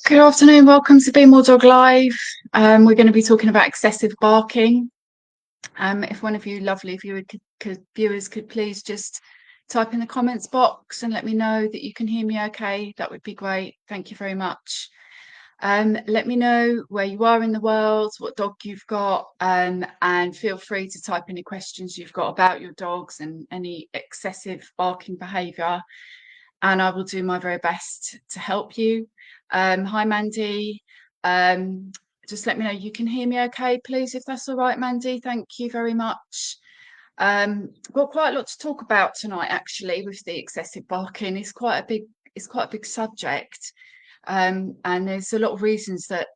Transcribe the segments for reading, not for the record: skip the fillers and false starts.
Good afternoon, welcome to Be More Dog Live. We're going to be talking about excessive barking. If one of you lovely viewers could please just type in the comments box and let me know that you can hear me okay, that would be great. Thank you very much. Let me know where you are in the world, what dog you've got, and feel free to type any questions you've got about your dogs and any excessive barking behaviour, and I will do my very best to help you. Hi, Mandy. Just let me know you can hear me okay, please, if that's all right, Mandy. Thank you very much. Got quite a lot to talk about tonight, actually, with the excessive barking. It's quite a big subject, and there's a lot of reasons that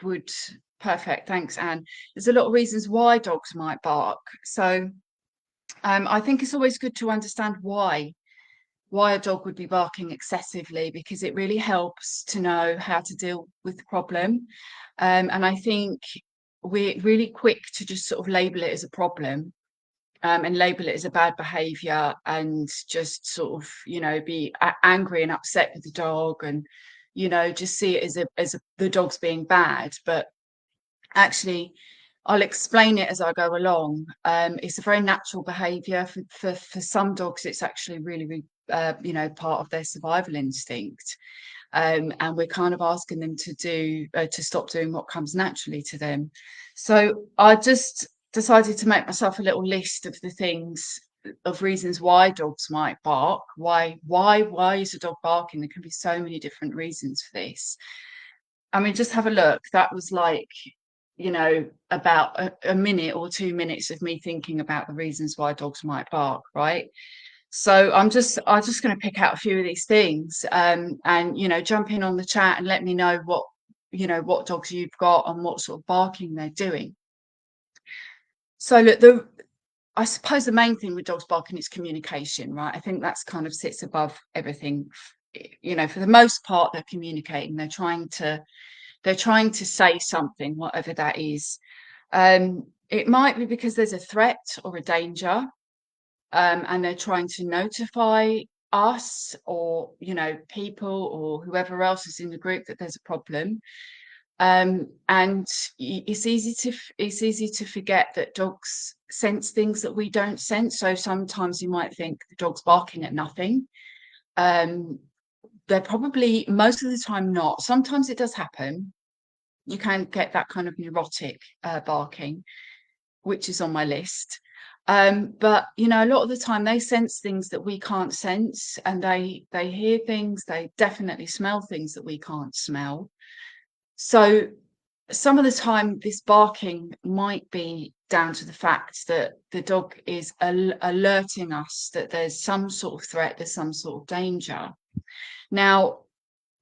would. Perfect, thanks, Anne. There's a lot of reasons why dogs might bark. So I think it's always good to understand why a dog would be barking excessively, because it really helps to know how to deal with the problem. And I think we're really quick to just sort of label it as a problem, and label it as a bad behavior, and just sort of, be angry and upset with the dog, and, just see it as the dog's being bad. But actually, I'll explain it as I go along. It's a very natural behavior. For some dogs, it's actually really part of their survival instinct, and we're kind of asking them to stop doing what comes naturally to them. So I just decided to make myself a little list of the things, of reasons why dogs might bark. Why is a dog barking? There can be so many different reasons for this. I mean, just have a look. That was like, about a minute or 2 minutes of me thinking about the reasons why dogs might bark, right? So I'm just going to pick out a few of these things, and jump in on the chat and let me know what dogs you've got and what sort of barking they're doing. So look, I suppose the main thing with dogs barking is communication, right? I think that's kind of sits above everything. For the most part, they're communicating. They're trying to say something, whatever that is. It might be because there's a threat or a danger, and they're trying to notify us, or people, or whoever else is in the group, that there's a problem. And it's easy to forget that dogs sense things that we don't sense. So sometimes you might think the dog's barking at nothing. They're probably most of the time not. Sometimes it does happen. You can get that kind of neurotic barking, which is on my list. But a lot of the time they sense things that we can't sense, and they hear things, they definitely smell things that we can't smell. So some of the time this barking might be down to the fact that the dog is alerting us that there's some sort of threat, there's some sort of danger. Now,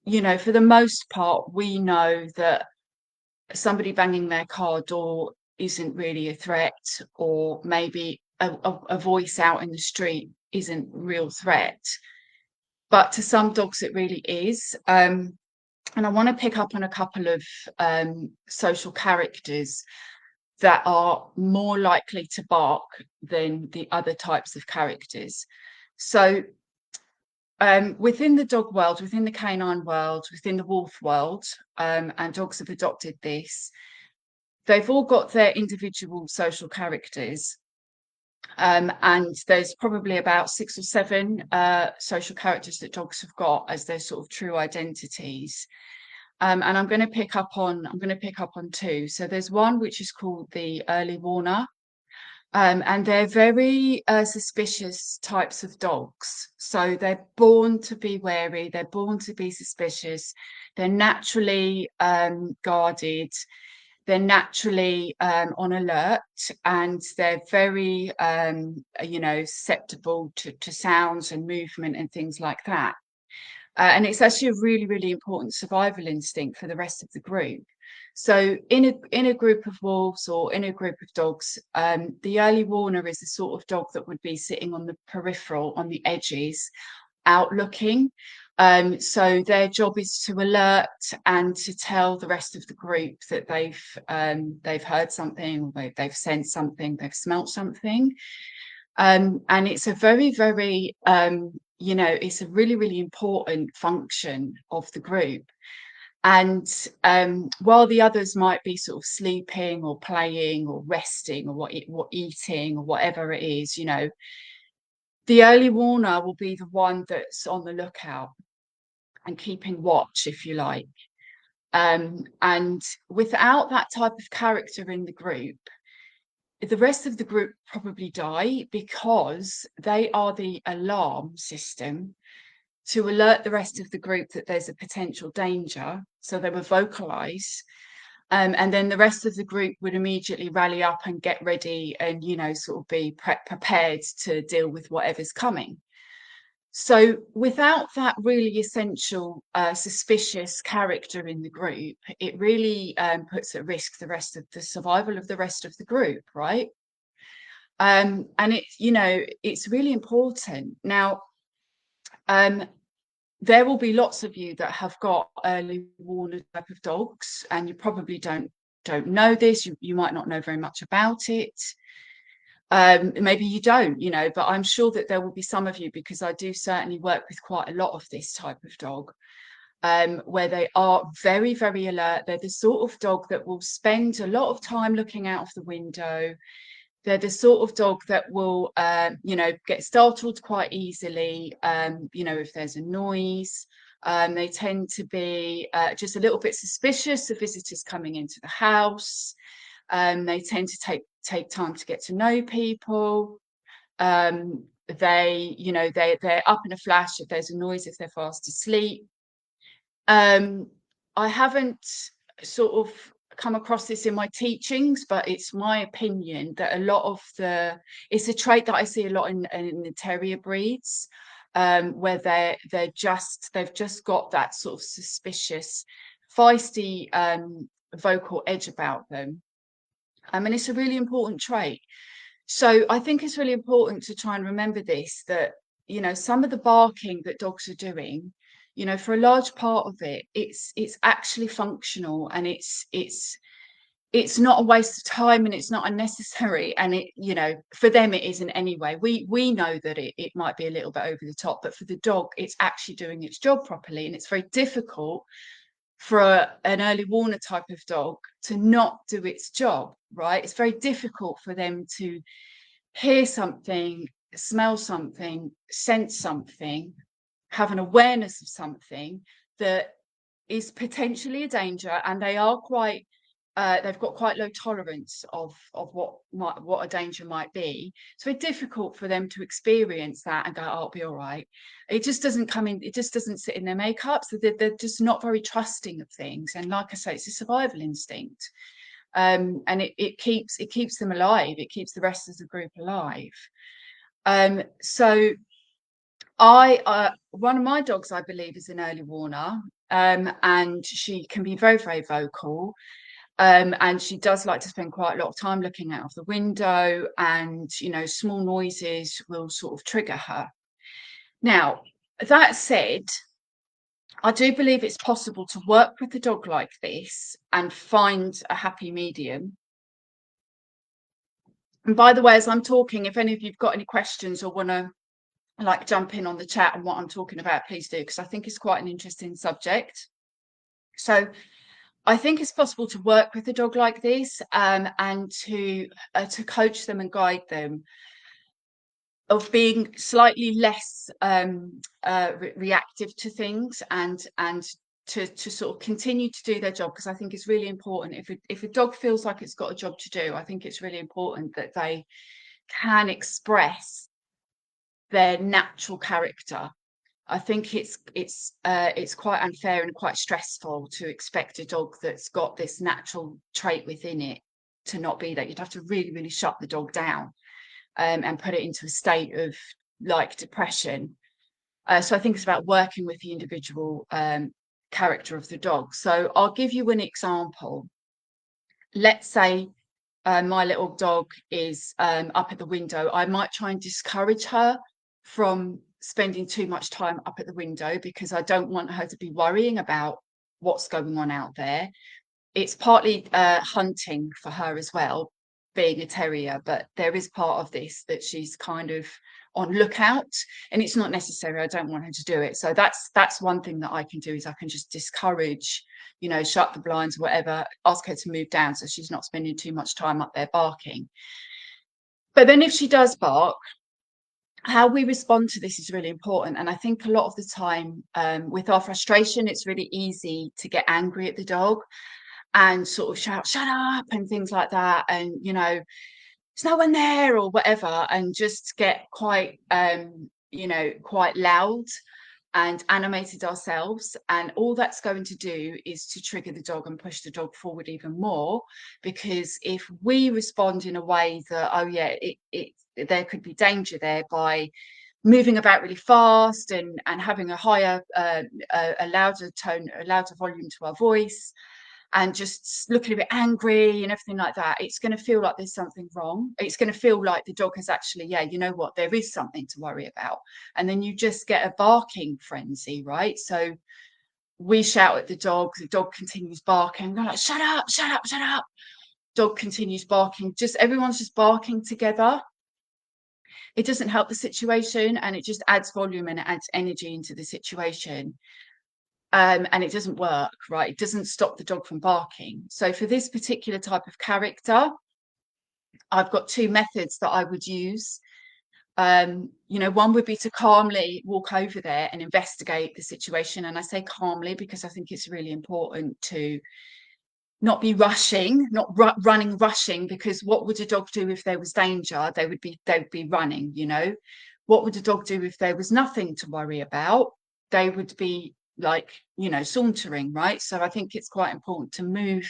for the most part, we know that somebody banging their car door isn't really a threat, or maybe a voice out in the street isn't a real threat. But to some dogs it really is. And I want to pick up on a couple of social characters that are more likely to bark than the other types of characters. So within the dog world, within the canine world, within the wolf world, and dogs have adopted this, they've all got their individual social characters. And there's probably about 6 or 7 social characters that dogs have got as their sort of true identities. And I'm going to pick up on 2. So there's one which is called the early warner. And they're very suspicious types of dogs. So they're born to be wary, they're born to be suspicious, they're naturally guarded, they're naturally on alert, and they're very susceptible to sounds and movement and things like that. And it's actually a really important survival instinct for the rest of the group. So in a group of wolves, or in a group of dogs, the early warner is the sort of dog that would be sitting on the peripheral, on the edges, out looking. So their job is to alert and to tell the rest of the group that they've heard something, they've sensed something, they've smelt something. And it's a very, very, it's a really, really important function of the group. And while the others might be sort of sleeping or playing or resting or what eating or whatever it is, the early warner will be the one that's on the lookout and keeping watch, if you like. And without that type of character in the group, the rest of the group probably die, because they are the alarm system to alert the rest of the group that there's a potential danger. So they will vocalize. And then the rest of the group would immediately rally up and get ready and, sort of be prepared to deal with whatever's coming. So without that really essential suspicious character in the group, it really puts at risk the survival of the rest of the group, right? And it's really important. Now, there will be lots of you that have got early warner type of dogs, and you probably don't know this. You might not know very much about it. Maybe you don't, but I'm sure that there will be some of you, because I do certainly work with quite a lot of this type of dog, where they are very, very alert. They're the sort of dog that will spend a lot of time looking out of the window. They're the sort of dog that will, get startled quite easily, if there's a noise. They tend to be just a little bit suspicious of visitors coming into the house. They tend to take time to get to know people. They're up in a flash if there's a noise, if they're fast asleep. I haven't sort of come across this in my teachings, but it's my opinion that it's a trait that I see a lot in the terrier breeds, where they've just got that sort of suspicious, feisty vocal edge about them. And it's a really important trait. So I think it's really important to try and remember this, that some of the barking that dogs are doing, for a large part of it, it's actually functional, and it's not a waste of time, and it's not unnecessary, and for them it isn't anyway. We know that it might be a little bit over the top, but for the dog, it's actually doing its job properly. And it's very difficult for an early warner type of dog to not do its job, right? It's very difficult for them to hear something, smell something, sense something, have an awareness of something that is potentially a danger, and they are quite they've got quite low tolerance of what a danger might be. It's very difficult for them to experience that and go, oh, it'll be all right. It just doesn't come in, it just doesn't sit in their makeup. So they're just not very trusting of things. And like I say, it's a survival instinct. And it keeps them alive. It keeps the rest of the group alive. So one of my dogs, I believe, is an early warner, and she can be very, very vocal. And she does like to spend quite a lot of time looking out of the window, and small noises will sort of trigger her. Now, that said, I do believe it's possible to work with a dog like this and find a happy medium. And by the way, as I'm talking, if any of you've got any questions or want to jump in on the chat on what I'm talking about, please do, because I think it's quite an interesting subject. So I think it's possible to work with a dog like this, and to coach them and guide them, of being slightly less reactive to things, and to sort of continue to do their job, because I think it's really important. If a dog feels like it's got a job to do, I think it's really important that they can express their natural character. I think it's quite unfair and quite stressful to expect a dog that's got this natural trait within it to not be that. You'd have to really, really shut the dog down, and put it into a state of depression. So I think it's about working with the individual character of the dog. So I'll give you an example. Let's say my little dog is up at the window. I might try and discourage her from spending too much time up at the window, because I don't want her to be worrying about what's going on out there. It's partly hunting for her as well, being a terrier, but there is part of this that she's kind of on lookout, and it's not necessary. I don't want her to do it. So that's one thing that I can do, is I can just discourage, shut the blinds, whatever, ask her to move down so she's not spending too much time up there barking. But then if she does bark, how we respond to this is really important. And I think a lot of the time, with our frustration, it's really easy to get angry at the dog and sort of shout, shut up, and things like that. And, there's no one there or whatever, and just get quite, quite loud and animated ourselves. And all that's going to do is to trigger the dog and push the dog forward even more. Because if we respond in a way that, oh yeah, there could be danger there, by moving about really fast and having a higher, a louder tone, a louder volume to our voice, and just looking a bit angry and everything like that, it's going to feel like there's something wrong. It's going to feel like the dog has actually, yeah, you know what, there is something to worry about. And then you just get a barking frenzy, right? So we shout at the dog continues barking. We're like, shut up, shut up, shut up. Dog continues barking. Just everyone's just barking together. It doesn't help the situation, and it just adds volume and it adds energy into the situation. And it doesn't work, right? It doesn't stop the dog from barking. So for this particular type of character, I've got two methods that I would use. One would be to calmly walk over there and investigate the situation. And I say calmly because I think it's really important to not be rushing, not running, rushing, because what would a dog do if there was danger? They would be running, What would a dog do if there was nothing to worry about? They would be like, sauntering, right? So I think it's quite important to move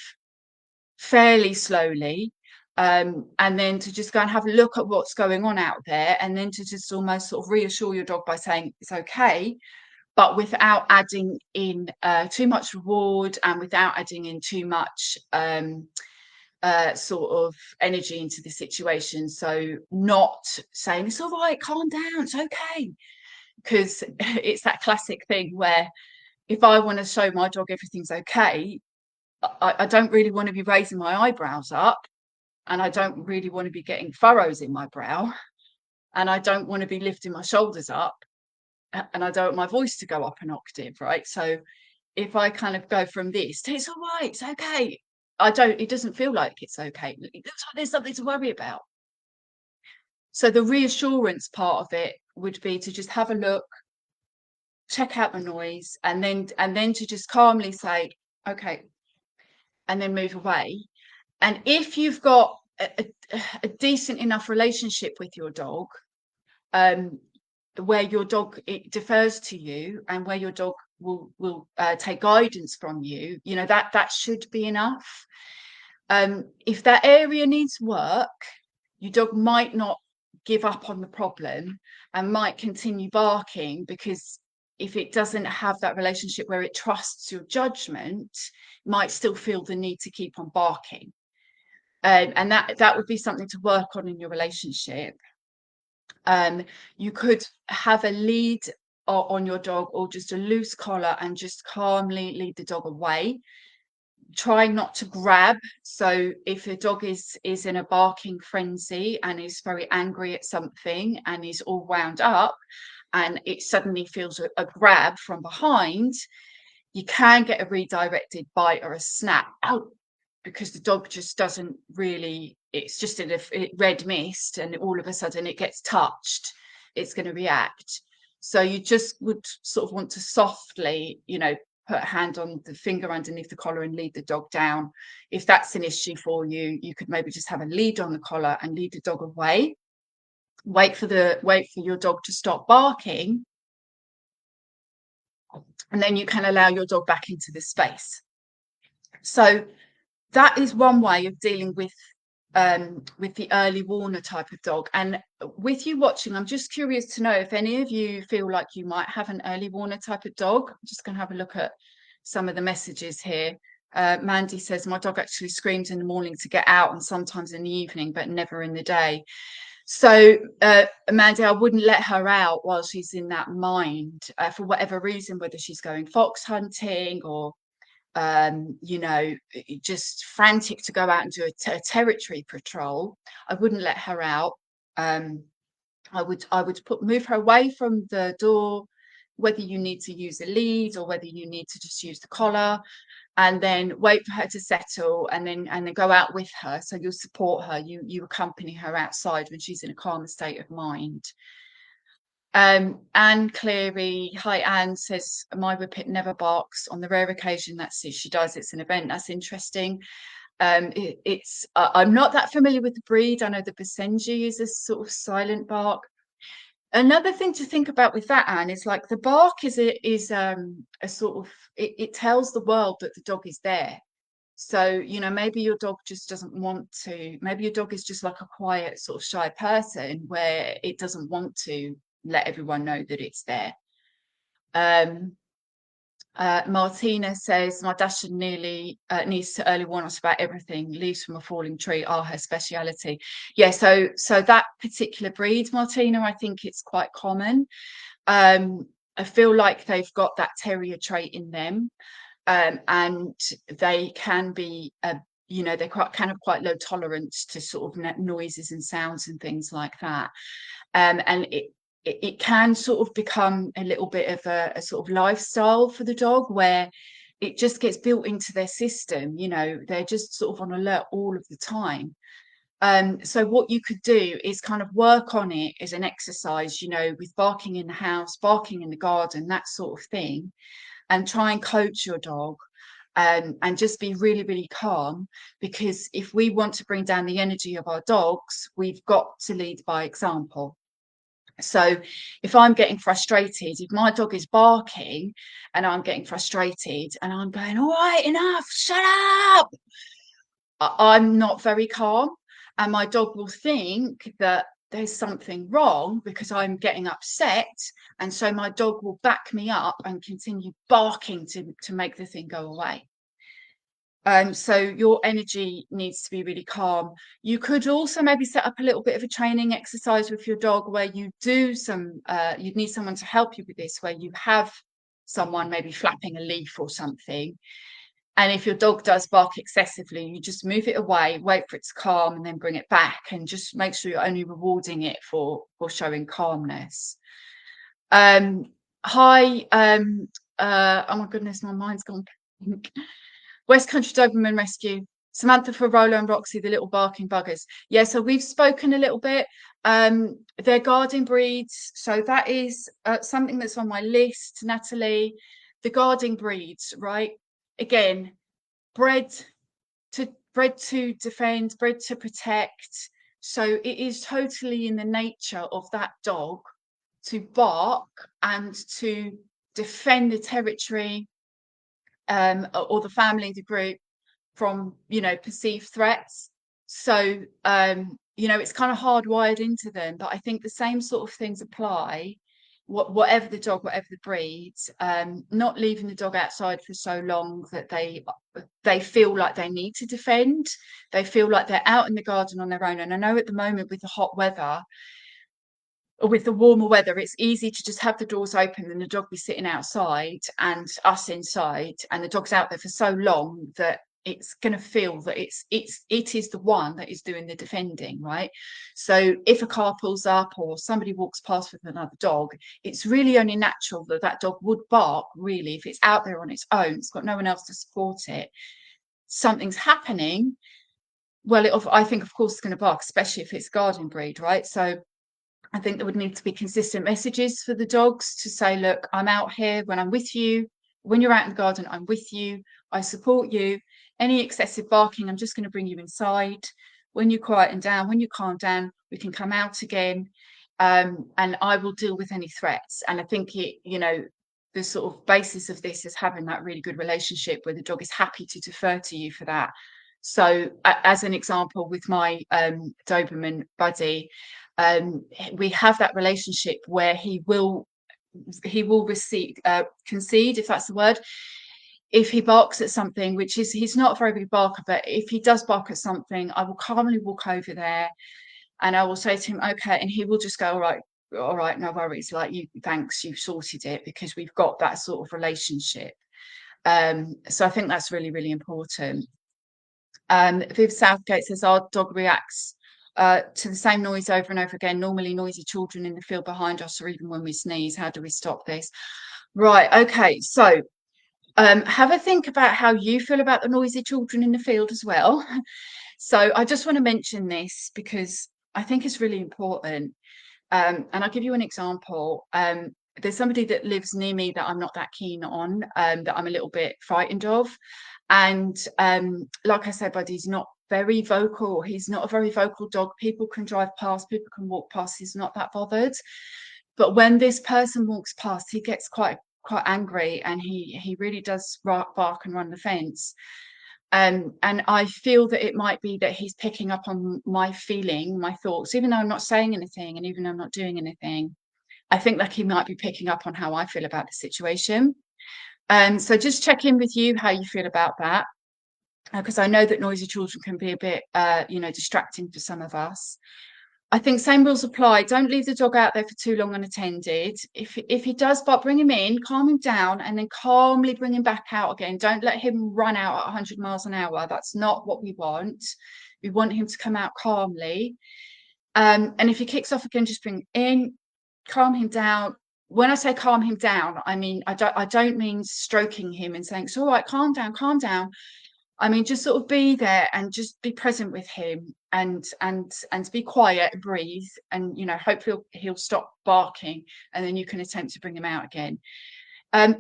fairly slowly, and then to just go and have a look at what's going on out there, and then to just almost sort of reassure your dog by saying it's okay, but without adding in too much reward, and without adding in too much sort of energy into the situation. So not saying it's all right, calm down, it's okay, because it's that classic thing where if I want to show my dog everything's okay, I don't really want to be raising my eyebrows up, and I don't really want to be getting furrows in my brow, and I don't want to be lifting my shoulders up, and I don't want my voice to go up an octave, right? So if I kind of go from this to it's all right, it's okay, it doesn't feel like it's okay. It looks like there's something to worry about. So the reassurance part of it would be to just have a look, check out the noise, and then to just calmly say, okay, and then move away. And if you've got a decent enough relationship with your dog, where your dog, it defers to you, and where your dog will take guidance from you, that should be enough. If that area needs work, your dog might not give up on the problem and might continue barking, because if it doesn't have that relationship where it trusts your judgment, it might still feel the need to keep on barking. And that would be something to work on in your relationship. You could have a lead on your dog, or just a loose collar, and just calmly lead the dog away. Try not to grab. So if a dog is in a barking frenzy and is very angry at something and is all wound up, and it suddenly feels a grab from behind, you can get a redirected bite or a snap out, because the dog just doesn't really, it's just in a red mist, and all of a sudden it gets touched, it's going to react. So you just would sort of want to softly, put a hand on the finger underneath the collar and lead the dog down. If that's an issue for you, you could maybe just have a lead on the collar and lead the dog away. Wait for your dog to stop barking, and then you can allow your dog back into the space. So that is one way of dealing with the early warner type of dog. And with you watching, I'm just curious to know if any of you feel like you might have an early warner type of dog. I'm just going to have a look at some of the messages here. Mandy says, my dog actually screams in the morning to get out, and sometimes in the evening, but never in the day. So Mandy, I wouldn't let her out while she's in that mind, for whatever reason, whether she's going fox hunting or you know, just frantic to go out and do a territory patrol, I wouldn't let her out. I would move her away from the door, whether you need to use a lead or whether you need to just use the collar, and then wait for her to settle, and then go out with her. So you'll support her, you accompany her outside when she's in a calmer state of mind. Anne Cleary, hi Anne, says my whippet never barks. On the rare occasion that's it, she does, it's an event. That's interesting. I'm not that familiar with the breed. I know the Basenji is a sort of silent bark. Another thing to think about with that, Anne, is like the bark is a sort of, it tells the world that the dog is there. So, you know, maybe your dog just doesn't want to, maybe your dog is just like a quiet, sort of shy person where it doesn't want to let everyone know that it's there. Martina says, my Dachshund nearly needs to early warn us about everything. Leaves from a falling tree are her speciality. Yeah, so that particular breed, Martina, I think it's quite common. I feel like they've got that terrier trait in them. And they can be, you know, they're kind of quite low tolerance to sort of noises and sounds and things like that. And it can sort of become a little bit of a sort of lifestyle for the dog, where it just gets built into their system. You know, they're just sort of on alert all of the time. So what you could do is kind of work on it as an exercise, you know, with barking in the house, barking in the garden, that sort of thing, and try and coach your dog, and just be really, really calm. Because if we want to bring down the energy of our dogs, we've got to lead by example. So if I'm getting frustrated, if my dog is barking and I'm getting frustrated and I'm going, all right, enough, shut up, I'm not very calm. And my dog will think that there's something wrong because I'm getting upset. And so my dog will back me up and continue barking to make the thing go away. So your energy needs to be really calm. You could also maybe set up a little bit of a training exercise with your dog where you do some, you'd need someone to help you with this, where you have someone maybe flapping a leaf or something. And if your dog does bark excessively, you just move it away, wait for it to calm, and then bring it back, and just make sure you're only rewarding it for showing calmness. Hi, oh my goodness, my mind's gone blank. West Country Doberman Rescue, Samantha for Rolo and Roxy, the little barking buggers. Yeah, so we've spoken a little bit. They're guarding breeds, so that is something that's on my list, Natalie. The guarding breeds, right? Again, bred to defend, bred to protect. So it is totally in the nature of that dog to bark and to defend the territory, or the family, the group, from, you know, perceived threats. So you know, it's kind of hardwired into them. But I think the same sort of things apply, whatever the dog, whatever the breed. Not leaving the dog outside for so long that they feel like they need to defend. They feel like they're out in the garden on their own. And I know at the moment with the hot weather, or with the warmer weather, it's easy to just have the doors open and the dog be sitting outside and us inside, and the dog's out there for so long that it's going to feel that it is the one that is doing the defending, right? So if a car pulls up or somebody walks past with another dog, it's really only natural that that dog would bark. Really, if it's out there on its own, it's got no one else to support it, something's happening, well, I think of course it's going to bark, especially if it's guardian breed, right? So I think there would need to be consistent messages for the dogs to say, look, I'm out here when I'm with you. When you're out in the garden, I'm with you. I support you. Any excessive barking, I'm just going to bring you inside. When you quieten down, when you calm down, we can come out again. And I will deal with any threats. And I think you know, the sort of basis of this is having that really good relationship where the dog is happy to defer to you for that. So as an example, with my Doberman Buddy, we have that relationship where he will receive, concede, if that's the word, if he barks at something, which is, he's not a very big barker, but if he does bark at something, I will calmly walk over there and I will say to him, okay, and he will just go, all right, no worries, like, you, thanks, you've sorted it, because we've got that sort of relationship. So I think that's really, really important. Viv Southgate says our dog reacts to the same noise over and over again, normally noisy children in the field behind us, or even when we sneeze. How do we stop this? Right, okay, so have a think about how you feel about the noisy children in the field as well. So I just want to mention this because I think it's really important. And I'll give you an example. There's somebody that lives near me that I'm not that keen on, that I'm a little bit frightened of. And like I said, Buddy's not very vocal. He's not a very vocal dog. People can drive past, people can walk past. He's not that bothered. But when this person walks past, he gets quite angry, and he really does bark and run the fence. And I feel that it might be that he's picking up on my feeling, my thoughts, even though I'm not saying anything and even though I'm not doing anything. I think that he might be picking up on how I feel about the situation. So just check in with you how you feel about that, because I know that noisy children can be a bit, distracting for some of us. I think same rules apply. Don't leave the dog out there for too long unattended. If he does bark, bring him in, calm him down, and then calmly bring him back out again. Don't let him run out at 100 miles an hour. That's not what we want. We want him to come out calmly. And if he kicks off again, just bring him in, calm him down. When I say calm him down, I mean I don't mean stroking him and saying, it's all right, calm down, calm down. I mean, just sort of be there and just be present with him, and be quiet and breathe, and hopefully he'll stop barking, and then you can attempt to bring him out again.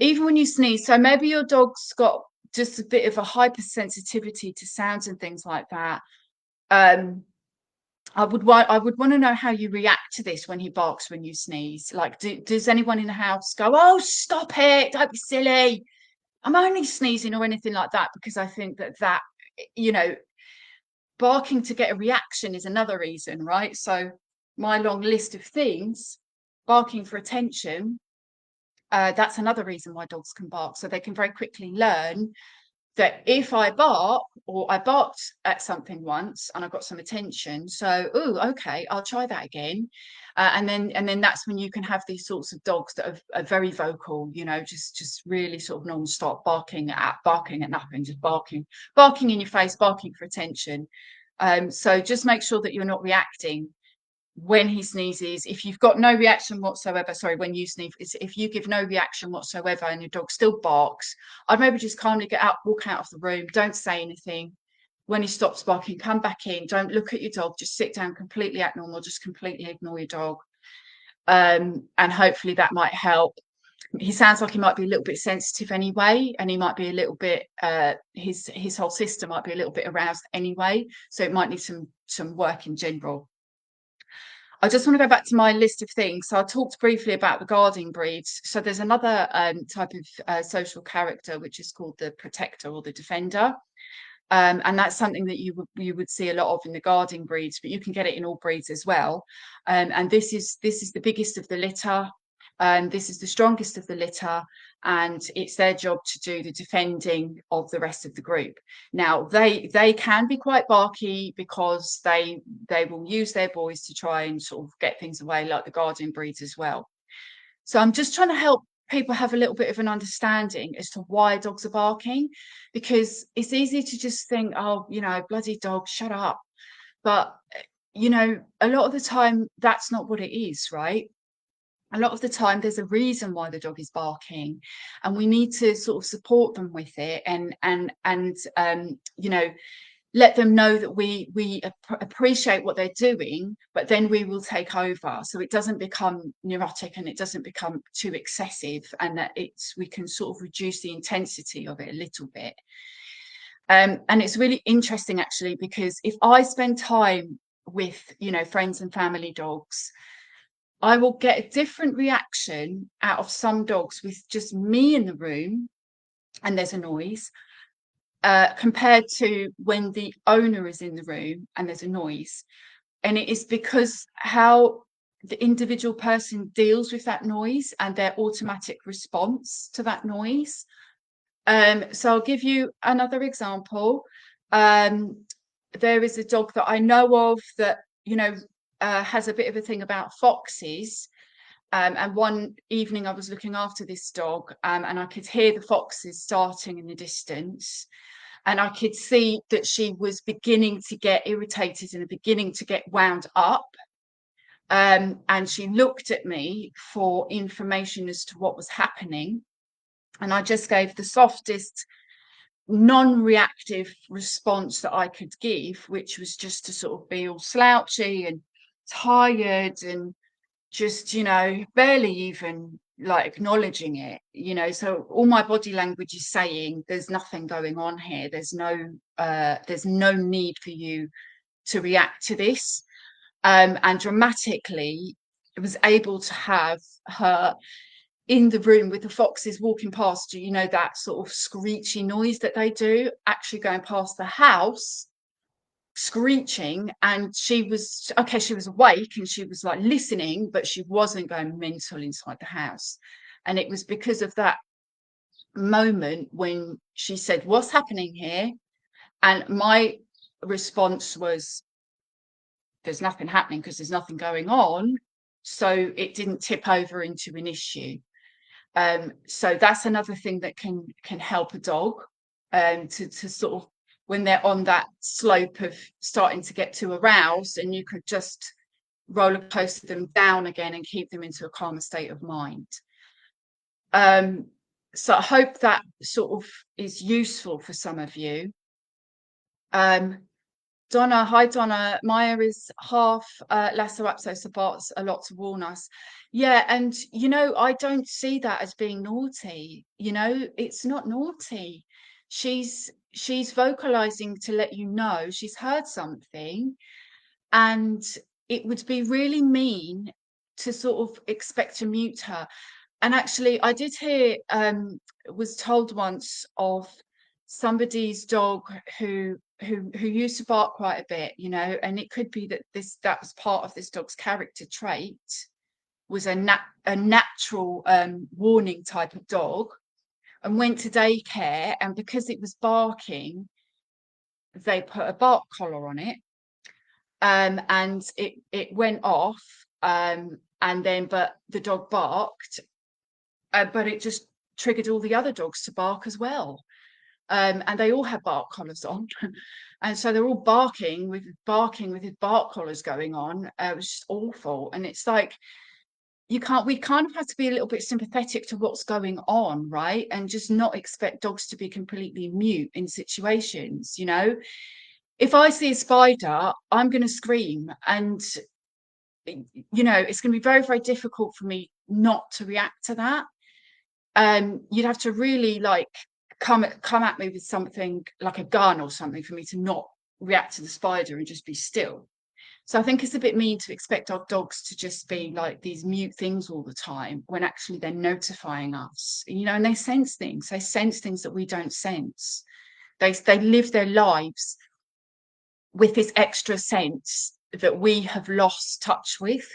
Even when you sneeze, so maybe your dog's got just a bit of a hypersensitivity to sounds and things like that. I would want to know how you react to this when he barks when you sneeze. Like, does anyone in the house go, "Oh, stop it! Don't be silly. I'm only sneezing," or anything like that? Because I think that barking to get a reaction is another reason, right? So my long list of things, barking for attention, that's another reason why dogs can bark. So they can very quickly learn that if I bark, or I barked at something once and I got some attention, so okay, I'll try that again. And then that's when you can have these sorts of dogs that are very vocal, just really sort of non-stop barking at nothing, just barking in your face, barking for attention. So just make sure that you're not reacting when he sneezes. If you've got no reaction whatsoever, sorry, when you sneeze, if you give no reaction whatsoever and your dog still barks, I'd maybe just calmly walk out of the room. Don't say anything. When he stops barking, come back in. Don't look at your dog. Just sit down, completely act normal. Just completely ignore your dog. And hopefully that might help. He sounds like he might be a little bit sensitive anyway, and he might be a little bit, his whole system might be a little bit aroused anyway. So it might need some work in general. I just want to go back to my list of things. So I talked briefly about the guarding breeds. So there's another type of social character, which is called the protector or the defender. And that's something that you would see a lot of in the guarding breeds, but you can get it in all breeds as well. And this is the biggest of the litter. This is the strongest of the litter, and it's their job to do the defending of the rest of the group. Now, they can be quite barky because they will use their voice to try and sort of get things away, like the guardian breeds as well. So I'm just trying to help people have a little bit of an understanding as to why dogs are barking, because it's easy to just think, oh, bloody dog, shut up. But a lot of the time that's not what it is, right? A lot of the time there's a reason why the dog is barking, and we need to sort of support them with it, and let them know that we appreciate what they're doing, but then we will take over, so it doesn't become neurotic and it doesn't become too excessive, and that we can sort of reduce the intensity of it a little bit. And it's really interesting actually, because if I spend time with friends and family dogs, I will get a different reaction out of some dogs with just me in the room and there's a noise, compared to when the owner is in the room and there's a noise. And it is because how the individual person deals with that noise and their automatic response to that noise. So I'll give you another example. There is a dog that I know of that has a bit of a thing about foxes. And one evening I was looking after this dog, and I could hear the foxes starting in the distance. And I could see that she was beginning to get irritated and beginning to get wound up. And she looked at me for information as to what was happening. And I just gave the softest, non-reactive response that I could give, which was just to sort of be all slouchy and tired and just, barely even like acknowledging it, so all my body language is saying there's nothing going on here. There's no need for you to react to this. And dramatically, I was able to have her in the room with the foxes walking past you, that sort of screechy noise that they do, actually going past the house, screeching. And she was awake and she was like listening, but she wasn't going mental inside the house. And it was because of that moment when she said, "What's happening here?" And my response was, "There's nothing happening because there's nothing going on." So it didn't tip over into an issue. So that's another thing that can help a dog, to sort of, when they're on that slope of starting to get too aroused, and you could just roller coaster them down again and keep them into a calmer state of mind. So I hope that sort of is useful for some of you. Donna, hi Donna. Maya is half Lhasa Apso, so barks a lot to warn us. Yeah, and I don't see that as being naughty. It's not naughty. She's vocalizing to let you know she's heard something, and it would be really mean to sort of expect to mute her. And actually, I did hear, was told once of somebody's dog who used to bark quite a bit, and it could be that that was part of this dog's character trait, was a natural warning type of dog, and went to daycare, and because it was barking, they put a bark collar on it, and it went off, and then but the dog barked, but it just triggered all the other dogs to bark as well. And they all had bark collars on. And so they're all barking with his bark collars going on. It was just awful. And it's like, we kind of have to be a little bit sympathetic to what's going on, right? And just not expect dogs to be completely mute in situations. If I see a spider, I'm going to scream, and it's going to be very, very difficult for me not to react to that. You'd have to really come at me with something like a gun or something for me to not react to the spider and just be still. So I think it's a bit mean to expect our dogs to just be like these mute things all the time, when actually they're notifying us, and they sense things that we don't sense. They live their lives with this extra sense that we have lost touch with,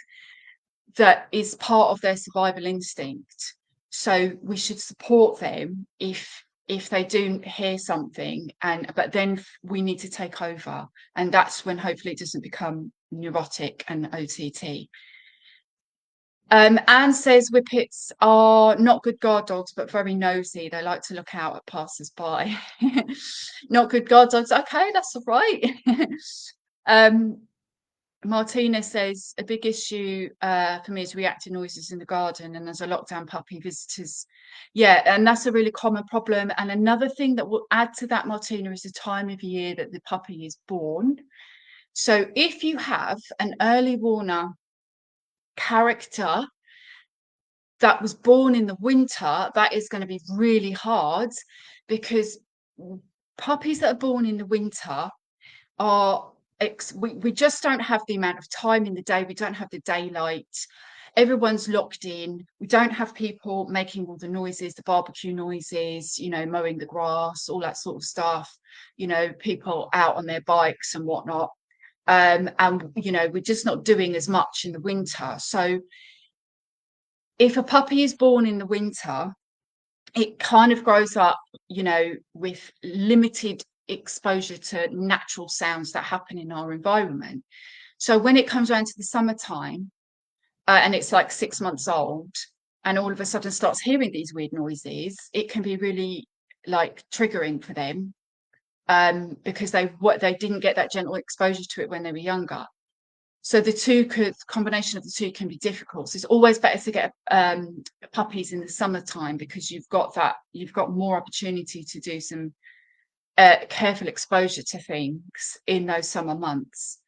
that is part of their survival instinct. So we should support them if they do hear something, but then we need to take over, and that's when hopefully it doesn't become neurotic and OTT. Anne says whippets are not good guard dogs, but very nosy. They like to look out at passers-by. Not good guard dogs. Okay, that's all right. Martina says a big issue for me is reactive noises in the garden, and as a lockdown puppy, visitors. Yeah, and that's a really common problem. And another thing that will add to that, Martina, is the time of year that the puppy is born. So if you have an early warner character that was born in the winter, that is going to be really hard, because puppies that are born in the winter are we just don't have the amount of time in the day. We don't have the daylight. Everyone's locked in. We don't have people making all the noises, the barbecue noises, mowing the grass, all that sort of stuff, people out on their bikes and whatnot. And we're just not doing as much in the winter. So if a puppy is born in the winter, it kind of grows up, with limited exposure to natural sounds that happen in our environment. So when it comes around to the summertime, and it's like 6 months old, and all of a sudden starts hearing these weird noises, it can be really like triggering for them, because they didn't get that gentle exposure to it when they were younger. So combination of the two can be difficult. So it's always better to get puppies in the summertime, because you've got more opportunity to do some careful exposure to things in those summer months.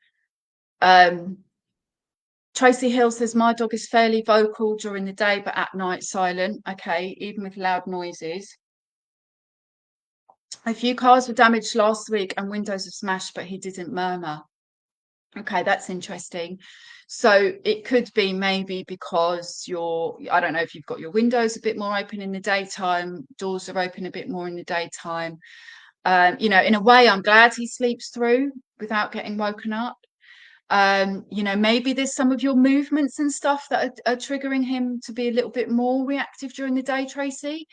Tracy Hill says, my dog is fairly vocal during the day, but at night silent. Okay, even with loud noises. A few cars were damaged last week and windows were smashed, but he didn't murmur. Okay, that's interesting. So it could be maybe because I don't know if you've got your windows a bit more open in the daytime, doors are open a bit more in the daytime. In a way, I'm glad he sleeps through without getting woken up. Maybe there's some of your movements and stuff that are triggering him to be a little bit more reactive during the day, Tracy.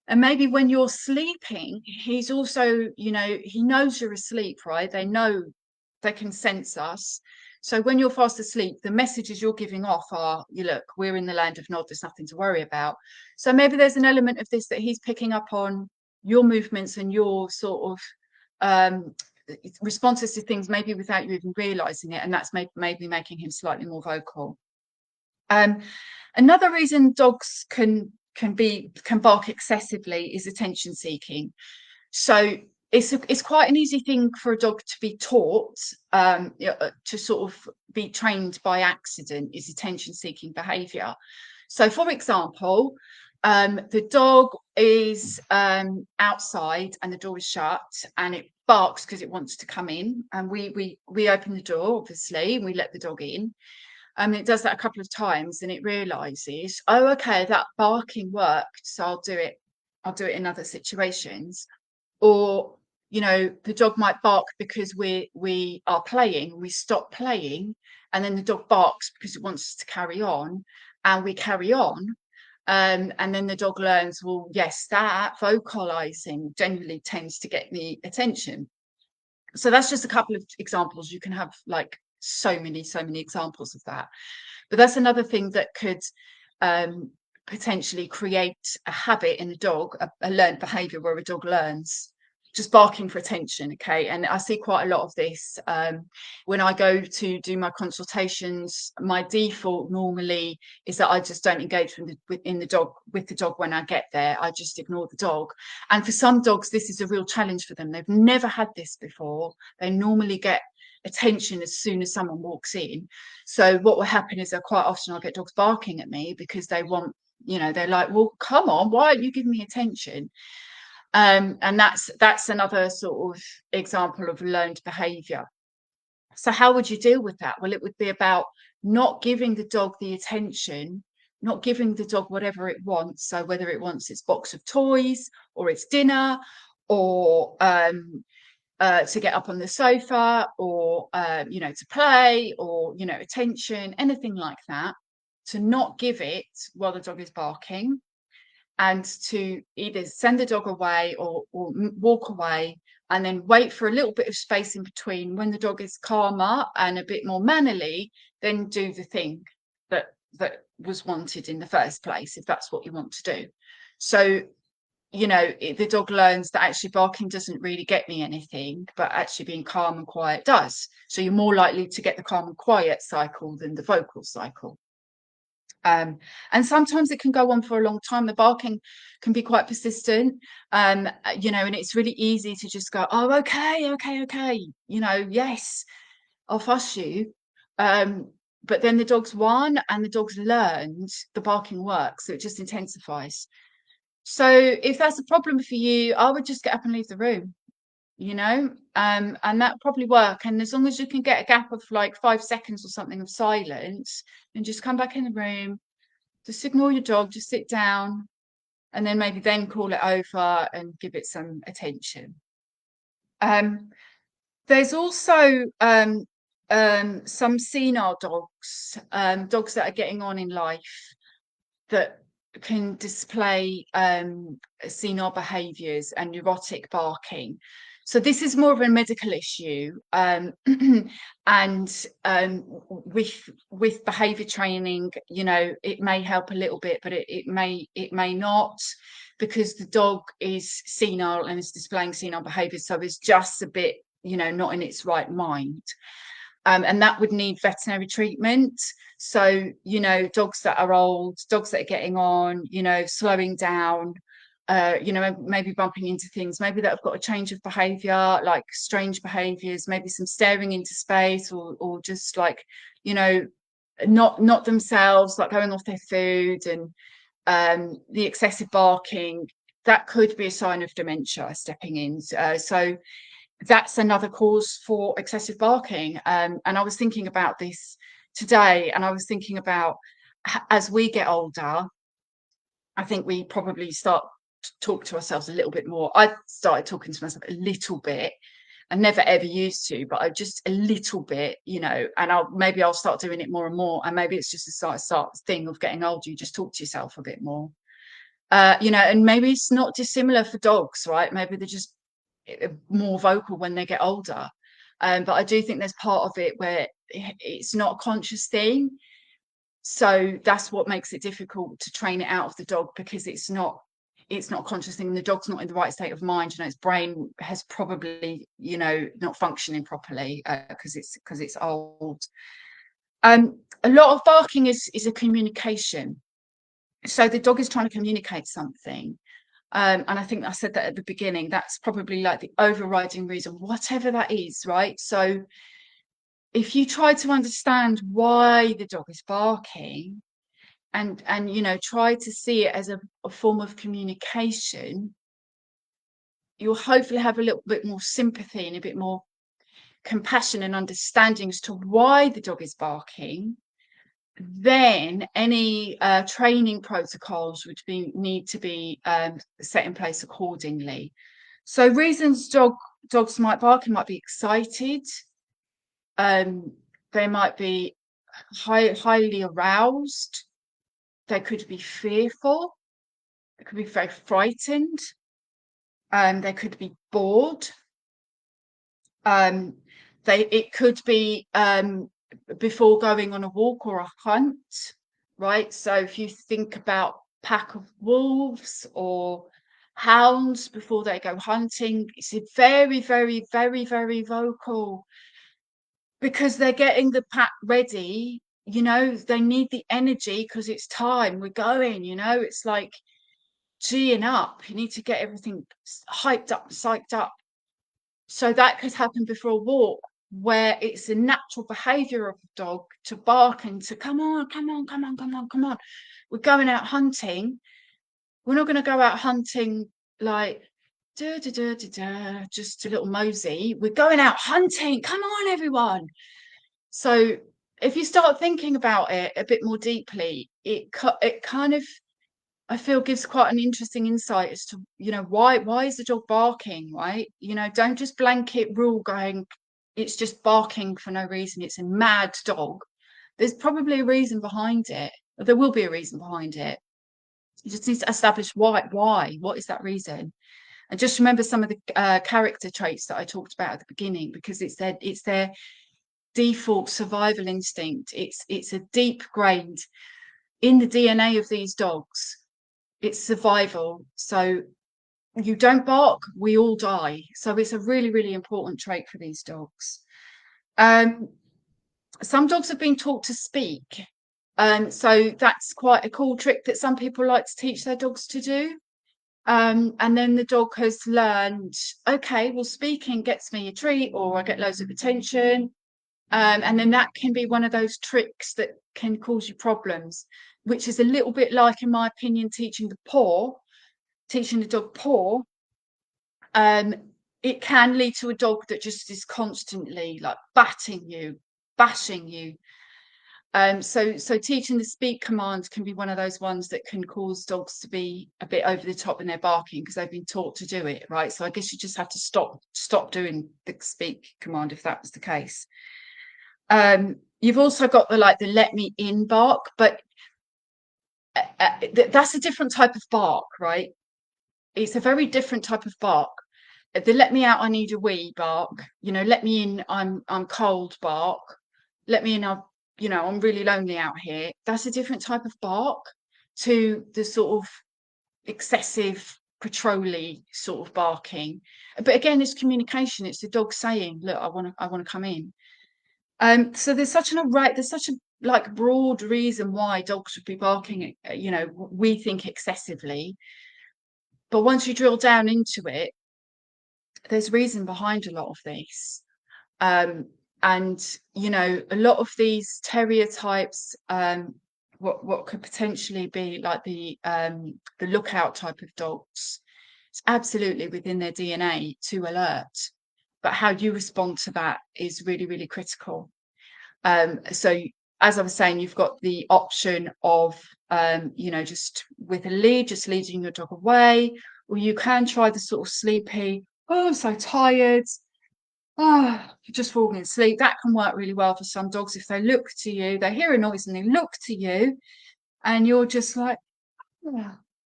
And maybe when you're sleeping, he's also, he knows you're asleep, right? They can sense us. So when you're fast asleep, the messages you're giving off are, look, we're in the land of nod, there's nothing to worry about. So maybe there's an element of this that he's picking up on your movements and your sort of responses to things, maybe without you even realizing it, and that's maybe making him slightly more vocal. Another reason dogs can bark excessively is attention seeking. So it's quite an easy thing for a dog to be taught, to sort of be trained by accident, is attention seeking behavior. So for example, the dog is outside and the door is shut, and it barks because it wants to come in, and we open the door, obviously, and we let the dog in. It does that a couple of times, and it realizes, oh, okay, that barking worked, so I'll do it in other situations. Or the dog might bark because we are playing, we stop playing, and then the dog barks because it wants us to carry on, and we carry on. And then the dog learns, well, yes, that vocalizing generally tends to get the attention. So that's just a couple of examples. You can have like so many examples of that. But that's another thing that could potentially create a habit in a dog, a learned behavior where a dog learns just barking for attention. Okay, and I see quite a lot of this when I go to do my consultations. My default normally is that I just don't engage with the dog when I get there. I just ignore the dog. And for some dogs, this is a real challenge for them. They've never had this before. They normally get attention as soon as someone walks in. So what will happen is that quite often I'll get dogs barking at me because they want, they're like, well, come on, why aren't you giving me attention? And that's another sort of example of learned behavior. So how would you deal with that? Well, it would be about not giving the dog the attention, not giving the dog whatever it wants. So whether it wants its box of toys or its dinner, or to get up on the sofa, or to play, or attention, anything like that, to not give it while the dog is barking, and to either send the dog away or walk away, and then wait for a little bit of space in between. When the dog is calmer and a bit more mannerly, then do the thing that was wanted in the first place, if that's what you want to do. So the dog learns that actually barking doesn't really get me anything, but actually being calm and quiet does. So you're more likely to get the calm and quiet cycle than the vocal cycle. And sometimes it can go on for a long time. The barking can be quite persistent, and it's really easy to just go, oh, okay, yes, I'll fuss you. But then the dog's won and the dog's learned the barking works, so it just intensifies. So if that's a problem for you, I would just get up and leave the room, and that probably work. And as long as you can get a gap of like 5 seconds or something of silence, and just come back in the room, just ignore your dog, just sit down, and then maybe then call it over and give it some attention. There's also some senile dogs, dogs that are getting on in life, that can display senile behaviors and neurotic barking. So this is more of a medical issue, and with behavior training, you know, it may help a little bit, but it may not, because the dog is senile and is displaying senile behavior, so it's just a bit, you know, not in its right mind. And that would need veterinary treatment. So, you know, dogs that are old, dogs that are getting on, you know, slowing down, you know, maybe bumping into things, maybe that have got a change of behavior, like strange behaviors, maybe some staring into space, or just like, you know, not themselves, like going off their food, and the excessive barking, that could be a sign of dementia stepping in. So that's another cause for excessive barking. And I was thinking about this today, and I was thinking about, as we get older, I think we probably start to talk to ourselves a little bit more. I started talking to myself a little bit. I never ever used to, but I just a little bit, you know, and I'll start doing it more and more. And maybe it's just a start thing of getting older. You just talk to yourself a bit more. You know, and maybe it's not dissimilar for dogs, right? Maybe they're just more vocal when they get older. But I do think there's part of it where it's not a conscious thing. So that's what makes it difficult to train it out of the dog, because it's not a conscious thing. The dog's not in the right state of mind. You know, its brain has probably, you know, not functioning properly, because it's old. A lot of barking is a communication. So the dog is trying to communicate something. And I think I said that at the beginning, that's probably like the overriding reason, whatever that is, right? So if you try to understand why the dog is barking, and you know, try to see it as a form of communication, you'll hopefully have a little bit more sympathy and a bit more compassion and understanding as to why the dog is barking. Then any training protocols would need to be set in place accordingly. So reasons dogs might bark: it might be excited, they might be highly aroused, they could be fearful, they could be very frightened, they could be bored, it could be before going on a walk or a hunt, right? So if you think about pack of wolves or hounds before they go hunting, it's very, very, very, very vocal, because they're getting the pack ready. You know, they need the energy because it's time, we're going, you know, it's like geeing up. You need to get everything hyped up, psyched up. So that could happen before a walk, where it's a natural behavior of the dog to bark and to come on, come on, come on, come on, come on. We're going out hunting. We're not going to go out hunting like just a little mosey. We're going out hunting. Come on, everyone. So if you start thinking about it a bit more deeply, it kind of, I feel, gives quite an interesting insight as to, you know, why is the dog barking, right? You know, don't just blanket rule going, it's just barking for no reason, it's a mad dog. There's probably a reason behind it. There will be a reason behind it. You just need to establish why, what is that reason? And just remember some of the character traits that I talked about at the beginning, because it's their default survival instinct. It's a deep grained in the DNA of these dogs. It's survival. So you don't bark, we all die. So it's a really, really important trait for these dogs. Some dogs have been taught to speak. So that's quite a cool trick that some people like to teach their dogs to do. And then the dog has learned, okay, well, speaking gets me a treat, or I get loads of attention. And then that can be one of those tricks that can cause you problems, which is a little bit like, in my opinion, teaching the dog paw. It can lead to a dog that just is constantly like batting you, bashing you. So teaching the speak command can be one of those ones that can cause dogs to be a bit over the top in their barking, because they've been taught to do it, right? So I guess you just have to stop doing the speak command if that was the case. You've also got the let me in bark, but that's a different type of bark, right? It's a very different type of bark. the let me out, I need a wee bark, let me in, I'm cold bark, let me in, I'm really lonely out here. That's a different type of bark to the sort of excessive patrolly sort of barking. But again, it's communication. It's the dog saying, look, I want to come in. So there's such an array, there's such a like broad reason why dogs should be barking, we think excessively. But once you drill down into it, there's reason behind a lot of this. And a lot of these terrier types, what could potentially be like the lookout type of dogs, it's absolutely within their DNA to alert, but how you respond to that is really, really critical. So as I was saying, you've got the option of just with a lead, just leading your dog away, or you can try the sort of sleepy, oh, I'm so tired, you're just falling asleep. That can work really well for some dogs. If they look to you, they hear a noise and they look to you, and you're just like,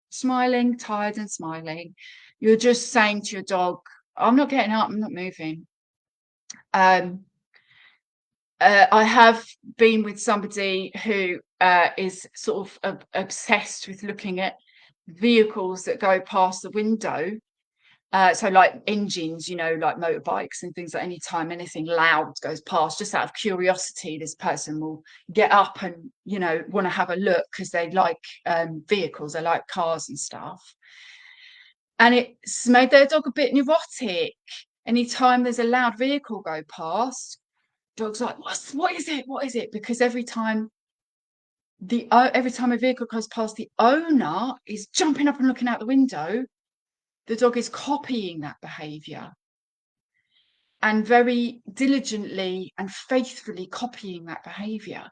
smiling, tired and smiling. You're just saying to your dog, I'm not getting up, I'm not moving. I have been with somebody who is sort of obsessed with looking at vehicles that go past the window. So like engines, like motorbikes and things, like any time anything loud goes past, just out of curiosity, this person will get up and, want to have a look because they like vehicles, they like cars and stuff. And it's made their dog a bit neurotic. Anytime there's a loud vehicle go past, dog's like, what is it? Because every time a vehicle goes past, the owner is jumping up and looking out the window. The dog is copying that behavior and very diligently and faithfully copying that behavior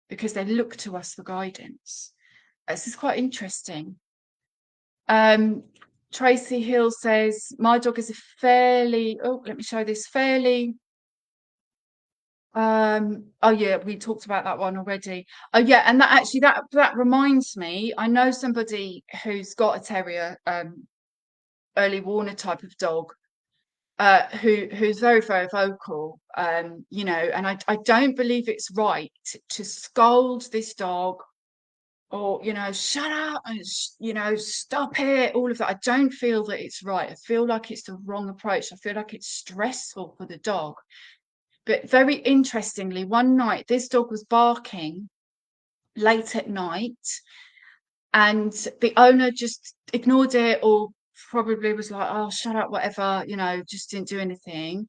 because they look to us for guidance. This is quite interesting. Tracy Hill says, my dog is let me show this, oh yeah, we talked about that one already. Oh yeah, and that reminds me, I know somebody who's got a terrier, early Warner type of dog, who's very, very vocal, and I don't believe it's right to scold this dog or shut up and stop it, all of that. I don't feel that it's right. I feel like it's the wrong approach. I feel like it's stressful for the dog. But very interestingly, one night this dog was barking late at night, and the owner just ignored it, or probably was like, oh, shut up, whatever, just didn't do anything.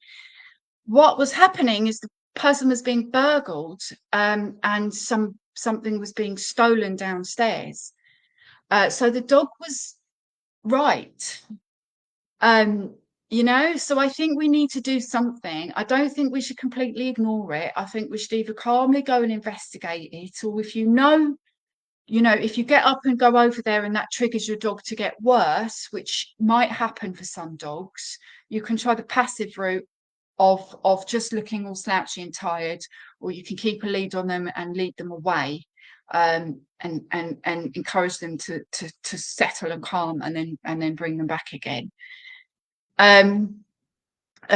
What was happening is the person was being burgled, and something was being stolen downstairs. So the dog was right. So I think we need to do something. I don't think we should completely ignore it. I think we should either calmly go and investigate it, or if if you get up and go over there and that triggers your dog to get worse, which might happen for some dogs, you can try the passive route of just looking all slouchy and tired, or you can keep a lead on them and lead them away, and encourage them to settle and calm, and then bring them back again.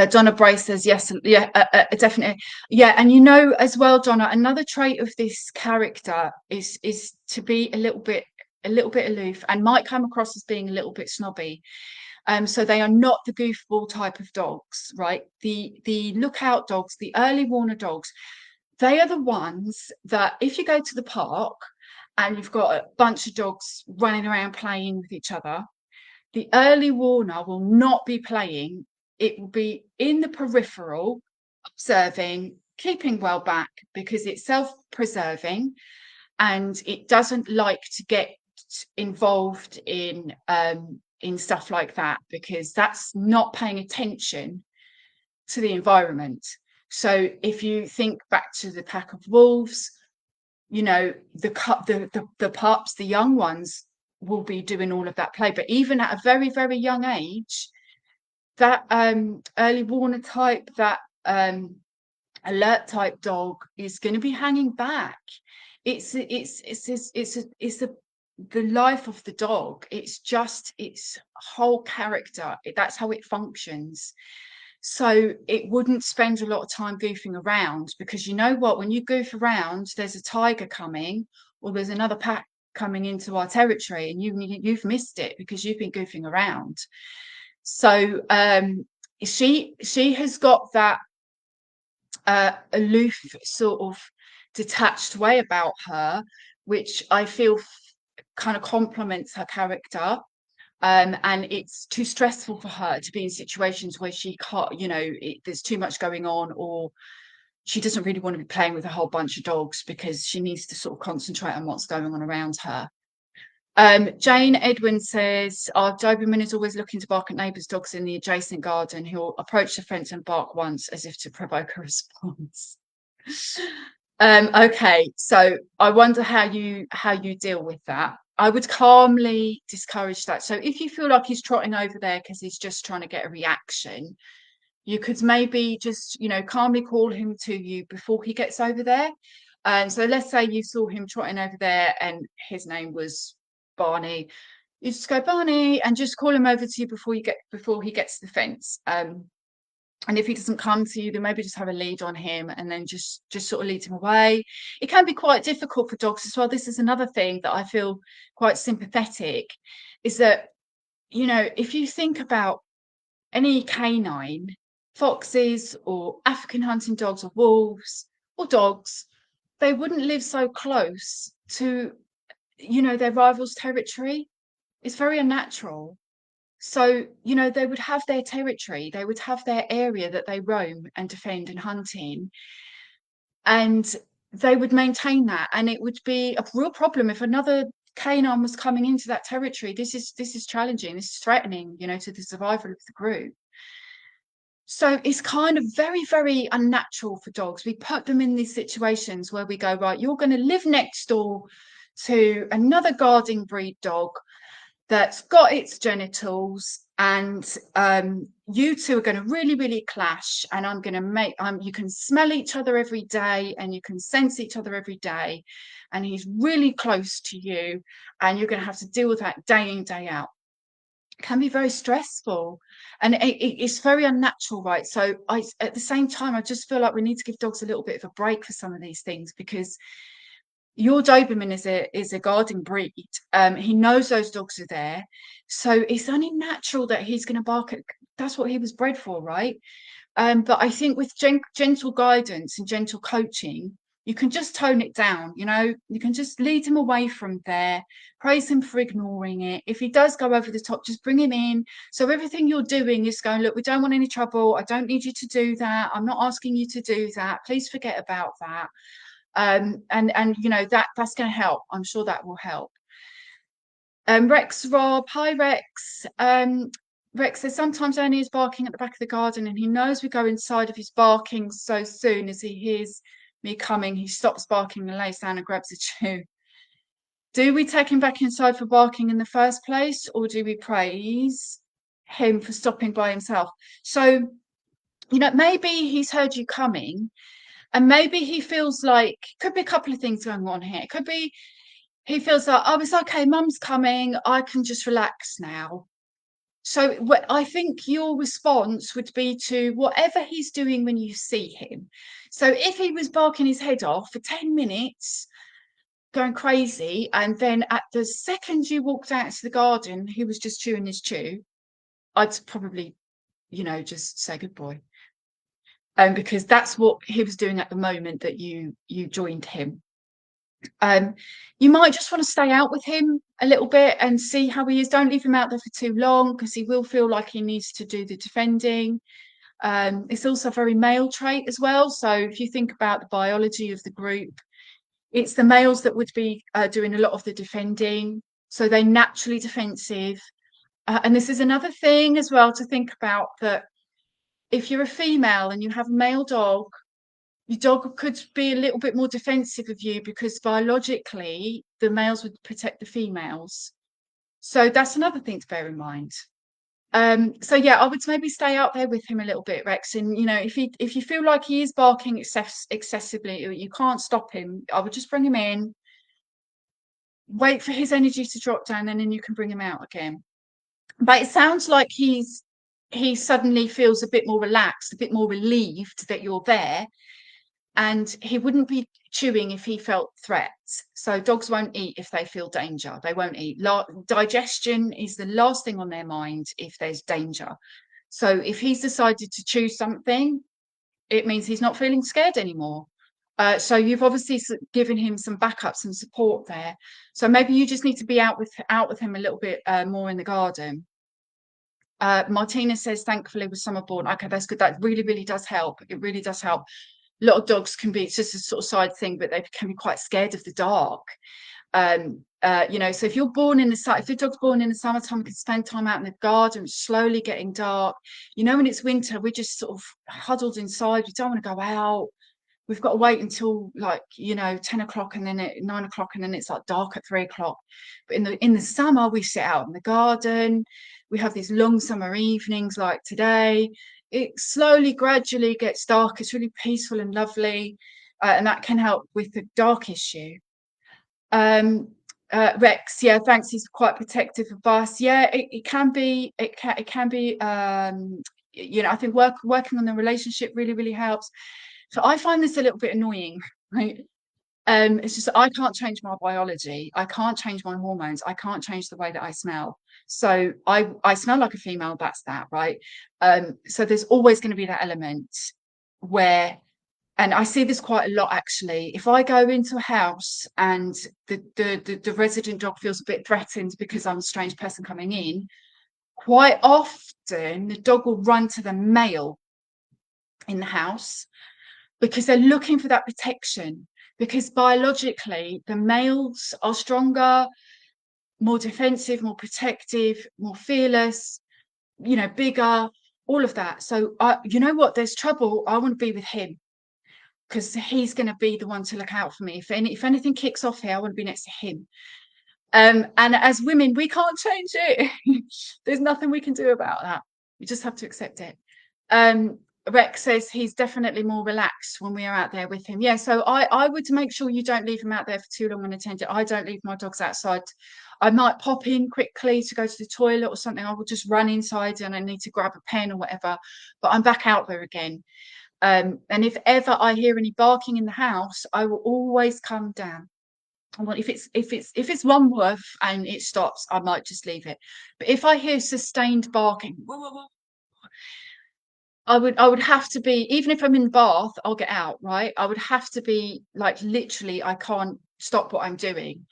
Donna Bray says yes, yeah, definitely, yeah. And as well, Donna, another trait of this character is to be a little bit aloof, and might come across as being a little bit snobby. So they are not the goofball type of dogs, right? The lookout dogs, the early Warner dogs, they are the ones that if you go to the park and you've got a bunch of dogs running around playing with each other, the early Warner will not be playing. It will be in the peripheral, observing, keeping well back, because it's self-preserving and it doesn't like to get involved in stuff like that, because that's not paying attention to the environment. So if you think back to the pack of wolves, the pups, the young ones, will be doing all of that play. But even at a very, very young age, that early Warner type, that alert type dog is going to be hanging back. It's a the life of the dog. It's just its whole character. That's how it functions. So it wouldn't spend a lot of time goofing around, because you know what, when you goof around, there's a tiger coming, or there's another pack coming into our territory, and you've missed it because you've been goofing around. So she has got that aloof, sort of detached way about her, which I feel kind of complements her character. And it's too stressful for her to be in situations where she can't, there's too much going on, or she doesn't really want to be playing with a whole bunch of dogs because she needs to sort of concentrate on what's going on around her. Jane Edwin says, our Doberman is always looking to bark at neighbours' dogs in the adjacent garden. He'll approach the fence and bark once, as if to provoke a response. Okay, so I wonder how you deal with that. I would calmly discourage that. So if you feel like he's trotting over there because he's just trying to get a reaction, you could maybe just, calmly call him to you before he gets over there. And so let's say you saw him trotting over there and his name was Barney. You just go, Barney, and just call him over to you before he gets to the fence. And if he doesn't come to you, then maybe just have a lead on him, and then just sort of lead him away. It can be quite difficult for dogs as well. This is another thing that I feel quite sympathetic, is that, if you think about any canine, foxes or African hunting dogs or wolves or dogs, they wouldn't live so close to, their rival's territory. It's very unnatural. So, they would have their territory, they would have their area that they roam and defend and hunt in, and they would maintain that. And it would be a real problem if another canine was coming into that territory. This is challenging, this is threatening, to the survival of the group. So it's kind of very, very unnatural for dogs. We put them in these situations where we go, right, you're going to live next door to another guarding breed dog that's got its genitals, and you two are going to really, really clash, and I'm going to make you can smell each other every day, and you can sense each other every day, and he's really close to you, and you're going to have to deal with that day in, day out. It can be very stressful, and it's very unnatural, right? So at the same time, I just feel like we need to give dogs a little bit of a break for some of these things, because your Doberman is a guarding breed. He knows those dogs are there, so it's only natural that he's going to bark at. That's what he was bred for, right? But I think with gentle guidance and gentle coaching, you can just tone it down. You can just lead him away from there, praise him for ignoring it. If he does go over the top, just bring him in. So everything you're doing is going, look, we don't want any trouble. I don't need you to do that. I'm not asking you to do that. Please forget about that. And that's going to help. I'm sure that will help. Rex Rob, hi Rex. Rex says, sometimes Ernie is barking at the back of the garden, and he knows we go inside of his barking. So soon as he hears me coming, he stops barking and lays down and grabs a chew. Do we take him back inside for barking in the first place, or do we praise him for stopping by himself? So, maybe he's heard you coming, and maybe he feels like, could be a couple of things going on here. It could be he feels like, oh, it's okay, mum's coming, I can just relax now. So I think your response would be to whatever he's doing when you see him. So if he was barking his head off for 10 minutes, going crazy, and then at the second you walked out into the garden, he was just chewing his chew, I'd probably, just say good boy. Because that's what he was doing at the moment that you joined him. You might just want to stay out with him a little bit and see how he is. Don't leave him out there for too long, because he will feel like he needs to do the defending. It's also a very male trait as well. So if you think about the biology of the group, it's the males that would be doing a lot of the defending. So they're naturally defensive. And this is another thing as well to think about, that if you're a female and you have a male dog, your dog could be a little bit more defensive of you, because biologically the males would protect the females. So that's another thing to bear in mind. So yeah, I would maybe stay out there with him a little bit, Rex. And if you feel like he is barking excessively, you can't stop him, I would just bring him in, wait for his energy to drop down, and then you can bring him out again. But it sounds like he suddenly feels a bit more relaxed, a bit more relieved that you're there, and he wouldn't be chewing if he felt threats. So dogs won't eat if they feel danger. They won't eat. Digestion is the last thing on their mind if there's danger. So if he's decided to chew something, it means he's not feeling scared anymore. So you've obviously given him some backup, some support there. So maybe you just need to be out with him a little bit more in the garden. Martina says, thankfully with summer born. Okay, that's good. That really, really does help. It really does help. A lot of dogs can be, it's just a sort of side thing, but they can be quite scared of the dark. You know, so if you're born in the if your dog's born in the summertime, you can spend time out in the garden, slowly getting dark. You know, when it's winter, we're just sort of huddled inside. We don't want to go out. We've got to wait until like, you know, 10 o'clock and then at 9 o'clock, and then it's like dark at 3 o'clock. But in the summer, we sit out in the garden. We have these long summer evenings like today. It slowly, gradually gets dark. It's really peaceful and lovely. And that can help with the dark issue. Rex, yeah, thanks. He's quite protective of us. Yeah, it can be. It can be. You know, I think working on the relationship really, really helps. So I find this a little bit annoying, right? It's just I can't change my biology. I can't change my hormones. I can't change the way that I smell. So I smell like a female. That's that, right? So there's always going to be that element where, and I see this quite a lot actually. If I go into a house and the resident dog feels a bit threatened because I'm a strange person coming in, quite often the dog will run to the male in the house because they're looking for that protection. Because biologically, the males are stronger, more defensive, more protective, more fearless, you know, bigger, all of that. So, you know what? There's trouble. I want to be with him because he's going to be the one to look out for me. If anything kicks off here, I want to be next to him. And as women, we can't change it. There's nothing we can do about that. We just have to accept it. Rex says he's definitely more relaxed when we are out there with him. Yeah, so I would make sure you don't leave him out there for too long unattended. I don't leave my dogs outside. I might pop in quickly to go to the toilet or something. I will just run inside and I need to grab a pen or whatever, but I'm back out there again. And if ever I hear any barking in the house, I will always come down. Well, if it's one woof and it stops, I might just leave it. But if I hear sustained barking, I would have to be, even if I'm in the bath, I'll get out, right? I would have to be like literally, I can't stop what I'm doing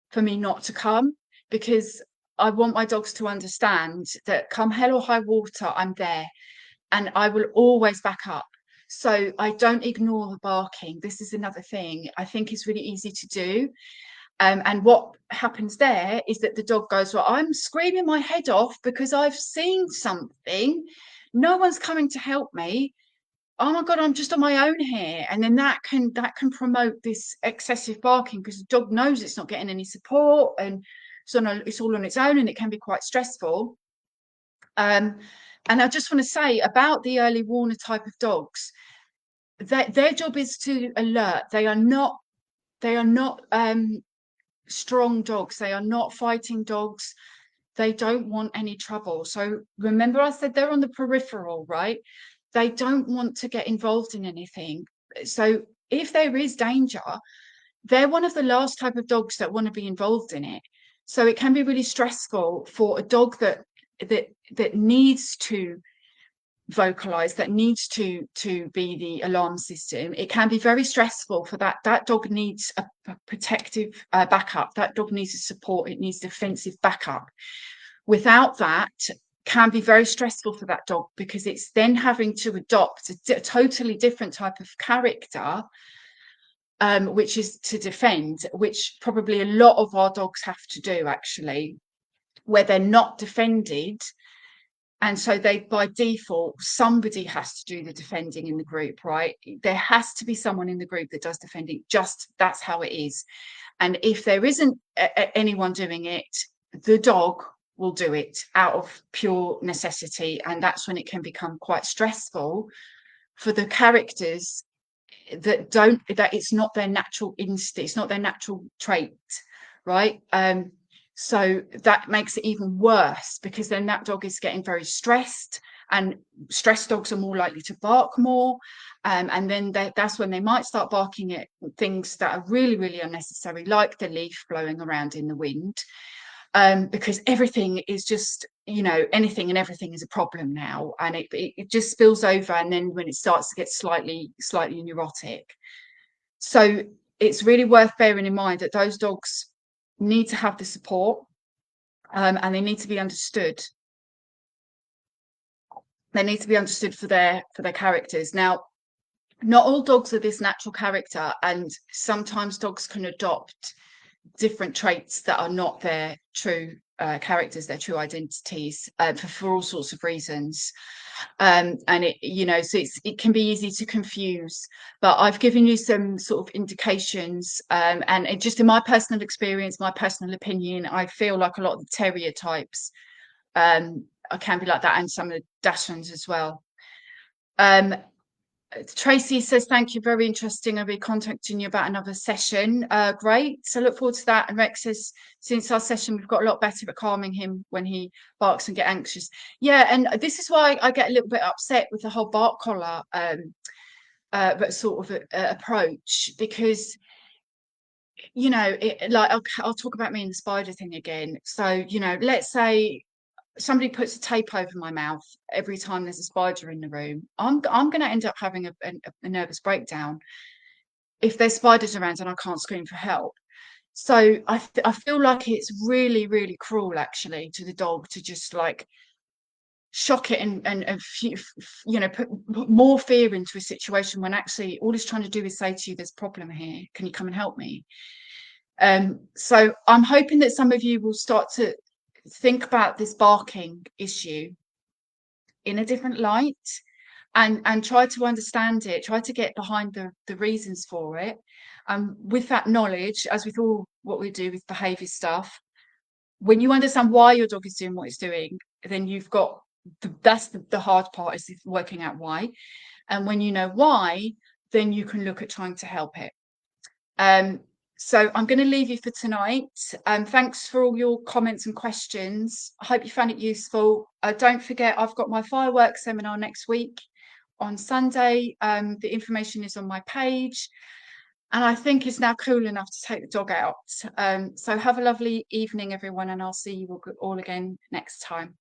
for me not to come, because I want my dogs to understand that come hell or high water, I'm there and I will always back up. So I don't ignore the barking. This is another thing I think is really easy to do. And what happens there is that the dog goes, well, I'm screaming my head off because I've seen something. No one's coming to help me. Oh my God, I'm just on my own here. And then that can promote this excessive barking because the dog knows it's not getting any support, and so it's all on its own, and it can be quite stressful. And I just want to say about the early warner type of dogs, that their job is to alert. They are not strong dogs. They are not fighting dogs. They don't want any trouble. So remember I said they're on the peripheral, right? They don't want to get involved in anything. So if there is danger, they're one of the last type of dogs that want to be involved in it. So it can be really stressful for a dog that needs to vocalize, that needs to be the alarm system. It can be very stressful for that dog needs a protective backup. That dog needs a support. It needs defensive backup. Without that, can be very stressful for that dog because it's then having to adopt a totally different type of character, which is to defend, which probably a lot of our dogs have to do actually, where they're not defended. And so they, by default, somebody has to do the defending in the group, right? There has to be someone in the group that does defending. Just that's how it is. And if there isn't anyone doing it, the dog will do it out of pure necessity. And that's when it can become quite stressful for the characters that it's not their natural instinct, it's not their natural trait. right? So that makes it even worse, because then that dog is getting very stressed, and stressed dogs are more likely to bark more. And then that's when they might start barking at things that are really, really unnecessary, like the leaf blowing around in the wind. Because everything is just, anything and everything is a problem now, and it just spills over. And then when it starts to get slightly neurotic, so it's really worth bearing in mind that those dogs need to have the support, and they need to be understood. They need to be understood for their characters. Now, not all dogs are this natural character, and sometimes dogs can adopt different traits that are not their true characters, their true identities, for all sorts of reasons. And so it can be easy to confuse. But I've given you some sort of indications, and it just, in my personal experience, my personal opinion, I feel like a lot of the terrier types can be like that, and some of the Dachshunds as well. Um, Tracy says, thank you, very interesting. I'll be contacting you about another session. Great. So look forward to that. And Rex says, since our session, we've got a lot better at calming him when he barks and get anxious. Yeah, and this is why I get a little bit upset with the whole bark collar but sort of approach, because like I'll talk about me and the spider thing again. So let's say somebody puts a tape over my mouth every time there's a spider in the room, I'm going to end up having a nervous breakdown if there's spiders around and I can't scream for help. So I feel like it's really, really cruel, actually, to the dog to just like shock it and put more fear into a situation, when actually all it's trying to do is say to you, there's a problem here, can you come and help me? So I'm hoping that some of you will start to think about this barking issue in a different light, and try to understand it, try to get behind the reasons for it. With that knowledge, as with all what we do with behavior stuff, when you understand why your dog is doing what it's doing, then you've got that's the hard part, is working out why. And when you know why, then you can look at trying to help it. So I'm going to leave you for tonight. Thanks for all your comments and questions. I hope you found it useful. Don't forget, I've got my fireworks seminar next week on Sunday. The information is on my page, and I think it's now cool enough to take the dog out. So have a lovely evening, everyone, and I'll see you all again next time.